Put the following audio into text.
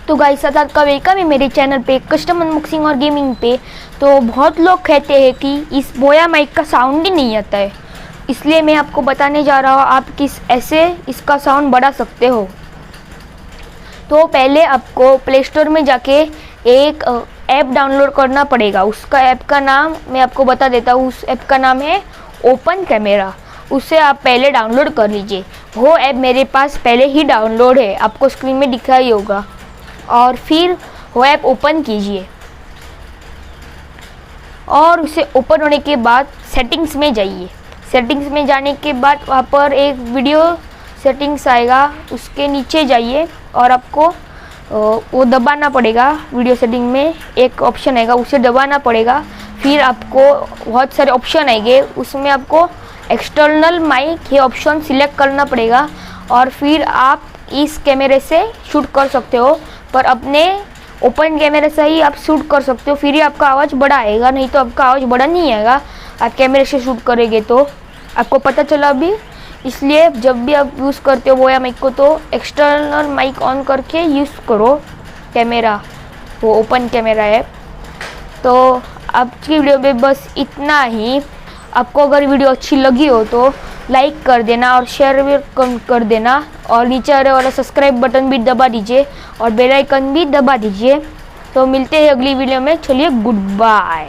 तो गाइस का वेलकम है मेरे चैनल पे कस्टम अनबॉक्सिंग और गेमिंग पे। तो बहुत लोग कहते हैं कि इस बोया माइक का साउंड ही नहीं आता है, इसलिए मैं आपको बताने जा रहा हूँ आप किस ऐसे इसका साउंड बढ़ा सकते हो। तो पहले आपको प्ले स्टोर में जाके एक ऐप डाउनलोड करना पड़ेगा। उसका ऐप का नाम मैं आपको बता देता हूँ। उस ऐप का नाम है ओपन कैमरा। उसे आप पहले डाउनलोड कर लीजिए। वो ऐप मेरे पास पहले ही डाउनलोड है, आपको स्क्रीन में दिखा ही होगा। और फिर वो ऐप ओपन कीजिए और उसे ओपन होने के बाद सेटिंग्स में जाइए। सेटिंग्स में जाने के बाद वहाँ पर एक वीडियो सेटिंग्स आएगा, उसके नीचे जाइए और आपको वो दबाना पड़ेगा। वीडियो सेटिंग में एक ऑप्शन आएगा, उसे दबाना पड़ेगा। फिर आपको बहुत सारे ऑप्शन आएंगे, उसमें आपको एक्सटर्नल माइक ये ऑप्शन सिलेक्ट करना पड़ेगा और फिर आप इस कैमरे से शूट कर सकते हो। पर अपने ओपन कैमरे से ही आप शूट कर सकते हो, फिर ही आपका आवाज़ बड़ा आएगा, नहीं तो आपका आवाज़ बड़ा नहीं आएगा। आप कैमरे से शूट करेंगे तो आपको पता चला अभी। इसलिए जब भी आप यूज़ करते हो बोया माइक को तो एक्सटर्नल माइक ऑन करके यूज़ करो कैमरा, वो ओपन कैमरा है। तो आज की वीडियो में बस इतना ही। आपको अगर वीडियो अच्छी लगी हो तो लाइक कर देना और शेयर भी कर देना और नीचे वाला सब्सक्राइब बटन भी दबा दीजिए और बेल आइकन भी दबा दीजिए। तो मिलते हैं अगली वीडियो में। चलिए गुड बाय।